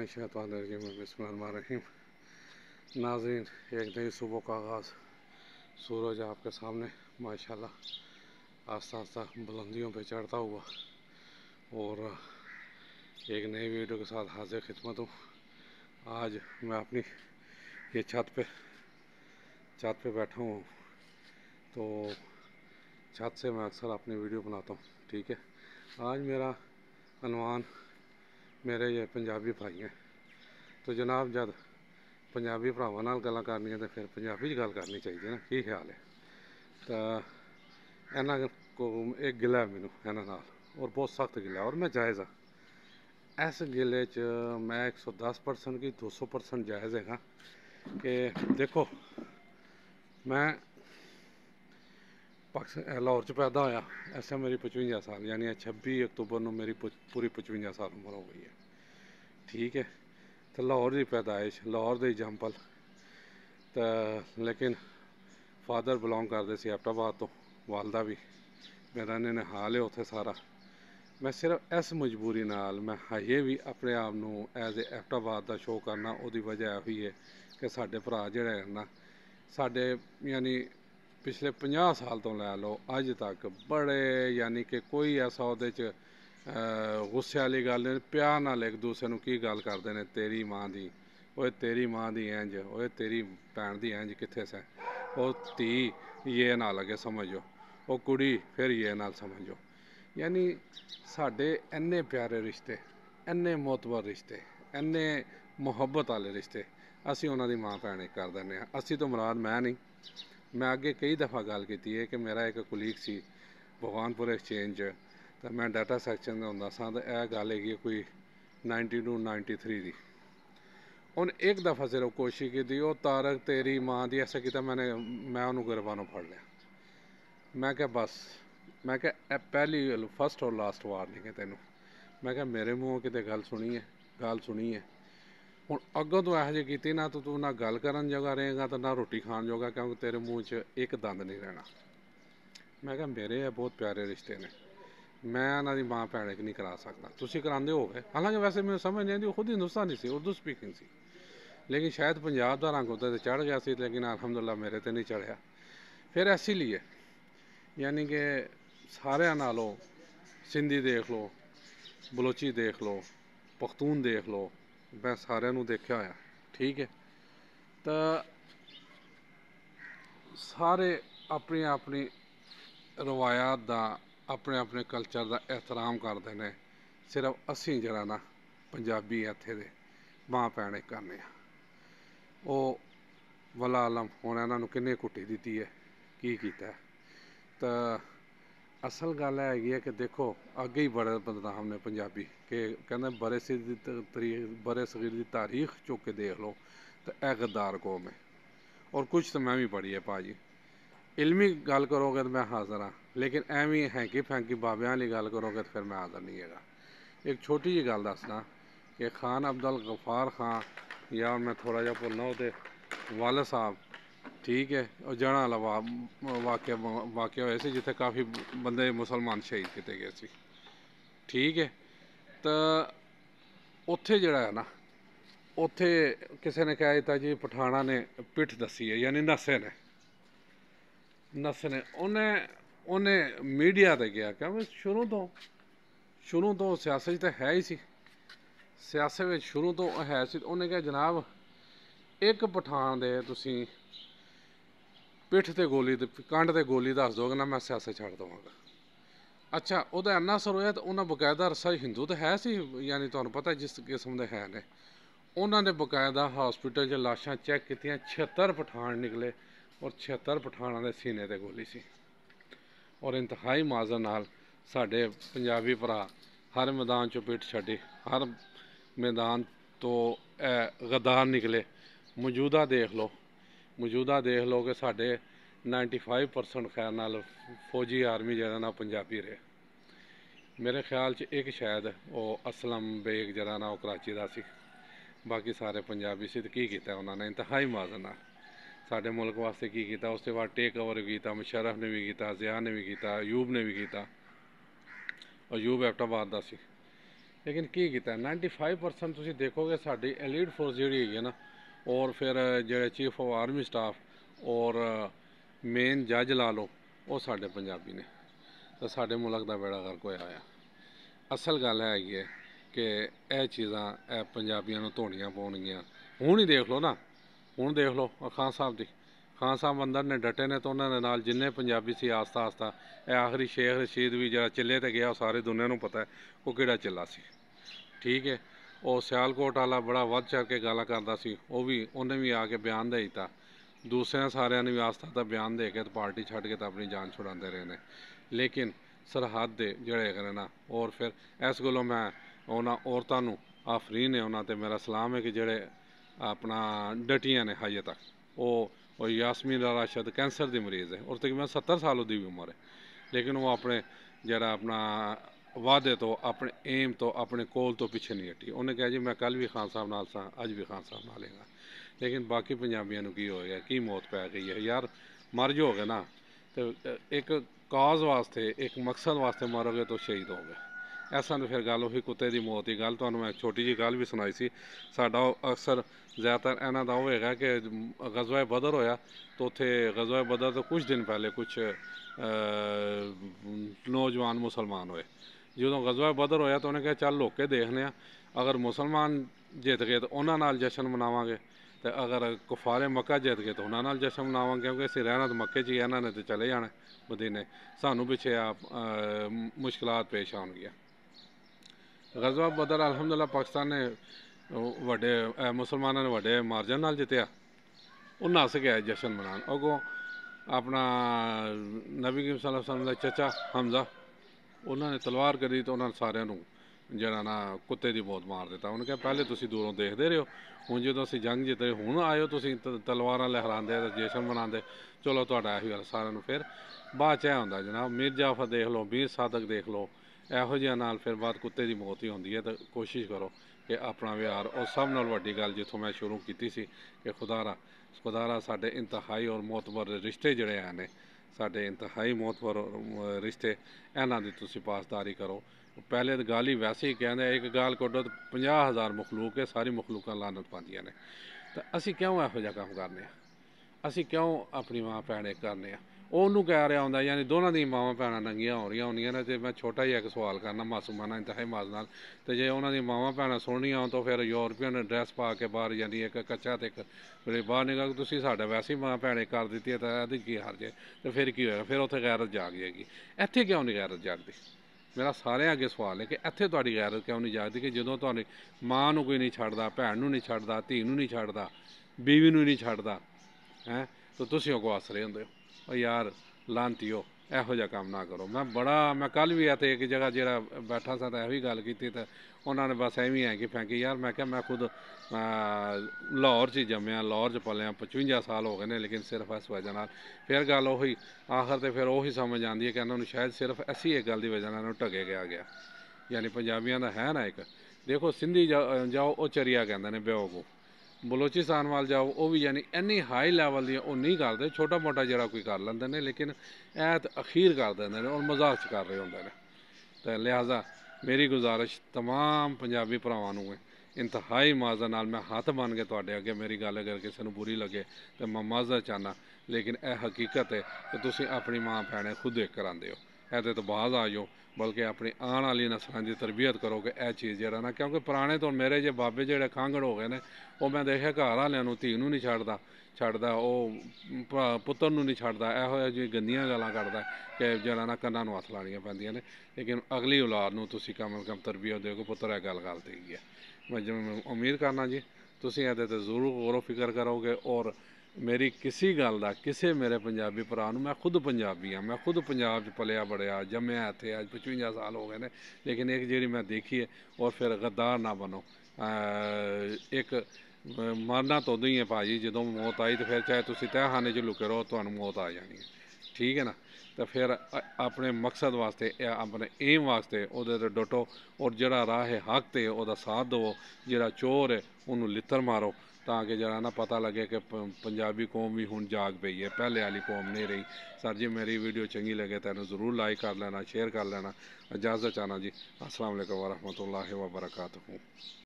मिनशैतानिर्रजीम बिस्मिल्लाहिर्रहमानिर्रहीम। नाज़रीन, एक नई सुबह का आगाज़, सूरज आपके सामने माशाल्लाह आस्ता आस्ता बुलंदियों पे चढ़ता हुआ और एक नई वीडियो के साथ हाजिर खिदमत हूँ। आज मैं अपनी ये छत पे बैठा हूँ, तो छत से मैं अक्सर अपनी वीडियो बनाता हूँ। ठीक है, आज मेरा अनवान मेरे ये पंजाबी भाई हैं, तो जनाब जब पंजाबी भरावां नाल गल्लां करनियां तो फिर पंजाबी च गल करनी चाहिए ना, की ख्याल है। तो इन्हां को एक गिला है मैनू इन्हां नाल, और बहुत सख्त गिला और मैं जायज़ हाँ। इस गिले च मैं 110% की 200% जायज़ है कि देखो, मैं लाहौर च पैदा होया, ऐसा मेरी 55 साल यानी 26 अक्तूबर को मेरी पूरी 55 साल उम्र हो गई है। ठीक है, तो लाहौर की पैदाइश, लाहौर की जंपल, तो लेकिन फादर बिलोंग करते सी एबटाबाद तो, वालदा भी मेरा ने हाल है उत्थे सारा। मैं सिर्फ इस मजबूरी नाल मैं हाइए भी अपने आप नू एज ए एबटाबाद का शो करना, उहदी वजह यही है कि साडे भरा जिहड़े ना साडे यानी पिछले 50 साल तो लै लो अज तक बड़े, यानी कि कोई ऐसा उहदे च गुस्से वाली गल नहीं, प्यार नाल एक दूसरे नू की गल करते हैं, तेरी माँ दी, ओए तेरी माँ दी इंज, ओए तेरी भैन दी इंज कित्थे सै, ओ धी ये ना लगे समझो, ओ कुड़ी फिर ये नाल समझो। यानी साडे इन्ने प्यारे रिश्ते, इन्ने मोतबर रिश्ते, इन्ने मुहब्बत वाले रिश्ते असी उन्हां दी माँ भैन कर दिंदे हां। असी तो मुराद मैं नहीं, मैं अगे कई दफ़ा गल की है कि मेरा एक कुलीग सी भगवानपुर एक्सचेंज, तो मैं डाटा सैक्शन का होंदा सा, तो यह गल है कोई 92-93 की। उन एक दफ़ा सिर्फ कोशिश की थी, तारक तेरी माँ दी ऐसा किया, मैं उन्होंने गिरबानों फड़ लिया। मैं क्या बस, मैं क्या पहली फस्ट और लास्ट वार्निंग है तेनों, मैं क्या मेरे मूँहों किते गल सुनी है हुण अगों तो यहो जी की ना, तो तू ना गल करन जोगा रहेगा तो ना रोटी खाण जोगा, क्योंकि तेरे मूँह च एक दंद नहीं रहना। मैं क्या मेरे बहुत प्यारे रिश्ते ने, मैं इन्हां दी माँ भैन नहीं करा सकता, तुसीं करांदे हो गए। हालांकि वैसे मैं समझ नहीं आती, खुद हिंदुस्तानी सी, उर्दू स्पीकिंग सी, लेकिन शायद पंजाब का रंग उत्ते ते चढ़ गया सी, लेकिन अलहमदुलिल्लाह मेरे ते नहीं चढ़िया। फिर इसीलिए यानी कि सारियां नालों सिंधी देख लो, बलोची देख लो, पख्तून देख लो, मैं सारियां नूं देखिया होया। ठीक है, तो सारे अपनी अपनी रवायात का, अपने अपने कल्चर का एहतराम करते हैं। सिर्फ असी जरा ना पंजाबी इत्थे दे माँ भैन करने वो वला आलम हुण इन्हां नूं किन्ने कुट्टी दित्ती है, की कीता है। तो असल गल है कि देखो अगे ही बड़े बदनाम ने पंजाबी, कि कहते बरे सगीर की तारीख चुक के देख लो तो यह गद्दार कौम है। और कुछ तो मैं भी पढ़ी है भाजी, इलमी गल करोगे तो मैं हाज़र हाँ, लेकिन एवं हैंकी फैंकी बाबियां वाली गल करोगे तो फिर मैं हाज़र नहीं है। एक छोटी जी गल दसना कि खान अब्दुल गफार खान, या मैं थोड़ा जहा भुलना वो वाल साहब, ठीक है, और जड़ा वाला वाक़या होया सी जिथे काफ़ी बंदे मुसलमान शहीद किए गए सी। ठीक है, तो उत्थे जड़ा है ना, उत्थे किसी ने कह दिता जी पठाना ने पिठ दसी है, यानी नसे ने उन्हें मीडिया ते गया, क्योंकि शुरू तो सियासत तो है ही सी, सियासत में शुरू तो है सी। उन्हें कहा जनाब एक पठान दे तुसी पिठ ते गोली कंड ते गोली दस दोगे ना, मैं सियासत छड़ देवांगा। अच्छा, वह इन्ना असर होया तो उन्हें बकायदा रसा हिंदू तो है सी, यानी तुहानूं पता जिस किस्म के है ने, उन्होंने बकायदा हॉस्पिटल च लाशां चैक कीतियां, 76 पठान निकले और 76 पठाणों के सीने ते गोली सी। और इंतहाई माजर नाल साडे पंजाबी भरा हर मैदान चों पिठ छड्डी, हर मैदान तो गद्दार निकले। मौजूदा देख लो कि साडे 95% खैर नाल फौजी आर्मी जरा ना पंजाबी रहे। मेरे ख्याल च एक शायद वो असलम बेग जरा ना वो कराची का सी, बाकी सारे पंजाबी सी। तो की कीता उन्होंने इंतहाई माजर नाल साडे मुल्क वास्ते की कीता। उसके बाद टेक ओवर भी किया, मुशर्रफ ने भी किया, ज़िया ने भी किया, अयूब ने भी किया। अयूब एबटाबाद का सी, लेकिन की कीता 95% ਤੁਸੀਂ ਦੇਖੋਗੇ ਸਾਡੀ एलीट फोर्स ਜਿਹੜੀ ਹੈਗੀ ਨਾ, और फिर ਜਿਹੜੇ चीफ ऑफ आर्मी स्टाफ और मेन जज ला लो, वो साडे पंजाबी ने। तो साडे मुल्क का बेड़ा गर्क होया होया। असल गल हैगी है कि यह चीज़ां पंजाबियों नूं धोनियां पौणगियां। हुण ही देख लो ना, हुण देख लो खान साहब दी, खान साहब अंदर ने डटे ने, तो उन्होंने नाल जिन्ने पंजाबी सी आस्ता आस्ता आखिरी शेख रशीद भी जरा चिल्ले ते गया, सारी दुनिया नूं पता है वो किहड़ा चिल्ला सी। ठीक है, और सियालकोट वाला बड़ा वध चढ़ के गालां करदा सी, वो भी उन्हें भी आके बयान दे दिता। दूसरे सारिਆਂ ने भी आस्ता आस्ता बयान दे के पार्टी छड्ड के तो अपनी जान छुड़ाते रहे ने। लेकिन सरहद दे जिहड़े हैगे ना, और फिर इस गल्लों मैं उन्हां औरतां नूं आफरीन है उन्हां ते मेरा सलाम है कि जिहड़े अपना डटियां ने हजे तक। वो यासमीन राशिद कैंसर की मरीज़ है, और तकरीबन 70 साल उसकी भी उम्र है, लेकिन वो अपने जरा अपना वादे तो अपने एम तो अपने कोल तो पिछे नहीं हटी। उन्हें कहा जी मैं कल भी खान साहब नाल सा, अज भी खान साहब नाल हैगा। लेकिन बाकी पंजाबियों को की हो गया, की मौत पै गई है यार। मर जाओगे ना तो एक काज वास्ते, एक मकसद वास्ते मरोगे तो शहीद हो गए। ऐसा तो फिर गल उही कुत्ते की मौत की गल तुहानूं मैं छोटी जी गल भी सुनाई सी। साडा अक्सर ज़्यादातर इन्हां दा ओह हैगा कि गज़वा बदर होया, तो उत्थे गज़वा बदर तो कुछ दिन पहले कुछ नौजवान मुसलमान होए। ਜਦੋਂ गज़वा बदर होया तो उन्हें कहा चल लोग के देखने आ, अगर मुसलमान जित गए तो उन्हां नाल जश्न मनावांगे, तो अगर कुफारे मक्का जित गए तो उन्हां नाल जश्न मनावांगे, क्योंकि असीं रहना तो मक्के च ही, इन्हां ने तो चले जाना मदीने, सानूं पिछे मुश्किलात पेश आउणगियां। गज़वा बदर अलहमदुलिल्लाह पाकिस्तान ने वड्डे मुसलमानों ने वड्डे मार्जन नाल जितया। वो नस गया जश्न मनान। अगों अपना नबी करीम सल्लल्लाहु अलैहि वसल्लम का चचा हमजा, उन्होंने तलवार करी तो उन्होंने सारिਆਂ ਨੂੰ ਜਿਹੜਾ ना कुत्ते की मौत मार दिता। उन्होंने कहा पहले तुसीं दूरों देखते रहे हो, हुण जो असीं जंग जिते हुण आए हो तुसीं तलवारां लहरांदे ते जश्न मनांदे, चलो तुहाडा इही गल सारिਆਂ ਨੂੰ। फिर बाद च एह हुंदा जनाब, मीर जाफर देख लो, मीर सादक देख लो, ਇਹੋ ਜਿਹਿਆਂ नाल फिर बाद कुत्ते की मौत ही होंदी है। तो कोशिश करो कि अपना व्यवहार, और सब नाल वड्डी गल जिथों मैं शुरू की सी कि खुदारा साडे इंतहाई और मोतबर रिश्ते जिहड़े हैं ने, साडे इंतहाई मोतबर रिश्ते, इन्हां दी तुसीं पासदारी करो। पहले तो गल ही वैसे ही कहते एक गाल कड्डो तो 50,000 मखलूक है, सारी मखलूकां लानत पांदियां ने। तो असीं क्यों इहो जिहा कम्म करने आ? असीं क्यों अपनी मां भैन इक करने आ? ਉਹਨੂੰ ਕਹਿ ਰਿਹਾ ਹੁੰਦਾ, यानी दोनों दी मावां भैणां नंगियां हो रही होंदियां ने। तो मैं छोटा जिहा एक सवाल करना मासूमाना इंतहाई माज नाल, तो जे उन्हां दी मावां भैणां सुणनियां होण तो फिर यूरोपीयन ड्रैस पा के बाहर, यानी एक कच्चा ते एक बाहर निकल, तुसीं साडा वैसे ही मां भैण इक कर दित्ती है, तो ਇਹਦੀ की हर्ज है? तो फिर की होएगा? फिर उत्थे गैरत जाग जाएगी। ਇੱਥੇ क्यों नहीं गैरत जागदी? मेरा सारे अगे सवाल है कि ਇੱਥੇ ਤੁਹਾਡੀ गैरत क्यों नहीं जागदी कि ਜਦੋਂ ਤੁਹਾਡੀ ਮਾਂ ਨੂੰ ਕੋਈ नहीं ਛੱਡਦਾ, ਭੈਣ ਨੂੰ नहीं ਛੱਡਦਾ, ਧੀ ਨੂੰ नहीं ਛੱਡਦਾ, बीवी ਨੂੰ नहीं ਛੱਡਦਾ है, तो तुसीं अगों आसरे हुंदे हो। यार लानतीओ, ਇਹੋ ਜਿਹਾ ਕੰਮ ना करो। मैं कल भी इत्थे एक जगह ਜਿਹੜਾ बैठा सा तो ਇਹੋ गल की, तो उन्होंने बस एवं है कि फैंकी। यार मैं क्या, मैं खुद लाहौर च जम्मिया, लाहौर च पलिया, 55 साल हो गए ने, लेकिन सिर्फ इस वजह नाल फिर गल उही आखिर तो फिर उही समझ आती है कि इन्होंने शायद सिर्फ ऐसी एक गल की वजह नाल ढके गया। यानी पंजाबियों का है ना एक, देखो सिंधी जाओ वो चरिया कहते हैं बेवकूफ, बलोचिस्तान वाल जाओ वो भी यानी इन्नी हाई लैवल दी वो नहीं करते, छोटा मोटा जरा कोई कर लेंदे ने, लेकिन ऐत अखीर कर देंदे ने और मजाक च कर रहे होंदे ने। तो लिहाजा मेरी गुजारिश तमाम पंजाबी भरावां नूं है, इंतहाई माज़ा नाल मैं हत्थ बन के तुहाडे अगे, मेरी गल अगर किसी नूं बुरी लगे तो मैं माज़ा चाहना, लेकिन यह हकीकत है कि तुसीं अपनी मां भैणें खुद एक करांदे हो। ਇਹਦੇ तो बाज आ जाओ, बल्कि अपनी आने वाली नस्लों की तरबियत करो कि यह चीज़ जरा ना, क्योंकि पुराने तो मेरे जे बाबे जेह्ड़े खांगड़ हो गए ने, वो मैं देखिया घर वालिਆਂ ਨੂੰ ਧੀ ਨੂੰ नहीं छड्डदा, वो पुत्तर ਨੂੰ नहीं छड्डदा, ਇਹੋ ਜਿਹੀ गंदियां गल्लां करदा कि जरा ना कन्नां ਨੂੰ हत्थ लाणियां पैंदियां ने। लेकिन अगली औलाद ਨੂੰ ਤੁਸੀਂ कम अज़ कम तरबियत दिओ कि पुत्तर यह गल गलत हैगी है। मैं उम्मीद करना जी ਤੁਸੀਂ ਇਹਦੇ ते जरूर गौर फिक्र करोगे। और मेरी किसी गल का किसी मेरे पंजाबी भरा नूं, मैं खुद पंजाबी हाँ, मैं खुद पंजाब च पलिया बढ़िया, जम्मिया इत्थे, अज 55 साल हो गए ने, लेकिन एक जिहड़ी मैं देखी है। और फिर गद्दार ना बनो। एक मरना तो उदों ही है भाजी, जो मौत आई तो फिर चाहे तुसीं तहखाने च लुके रहो, तुहानूं मौत आ जानी है। ठीक है ना। तो फिर अपने मकसद वास्ते अपने एम वास्ते ਉਹਦੇ ਤੇ ਡਟੋ ਔਰ ਜਿਹੜਾ ਰਾਹ ਹੈ ਹੱਕ ਤੇ ਉਹਦਾ ਸਾਥ ਦਿਓ ਜਿਹੜਾ ਚੋਰ ਹੈ ਉਹਨੂੰ ਲਿੱਤਰ ਮਾਰੋ ਤਾਂ ਕਿ ਜਿਹੜਾ ਨਾ ਪਤਾ ਲੱਗੇ ਕਿ ਪੰਜਾਬੀ ਕੌਮ ਵੀ ਹੁਣ ਜਾਗ ਪਈ ਹੈ ਪਹਿਲੇ ਵਾਲੀ ਕੌਮ ਨਹੀਂ ਰਹੀ ਸਰ ਜੀ ਮੇਰੀ ਵੀਡੀਓ ਚੰਗੀ ਲੱਗੇ ਤਾਂ ਇਹਨੂੰ ਜ਼ਰੂਰ ਲਾਈਕ ਕਰ ਲੈਣਾ ਸ਼ੇਅਰ ਕਰ ਲੈਣਾ ਇਜਾਜ਼ਤ ਚਾਹਨਾ ਜੀ अस्सलाम वालेकुम वरहमतुल्लाहि वबरकातुहू।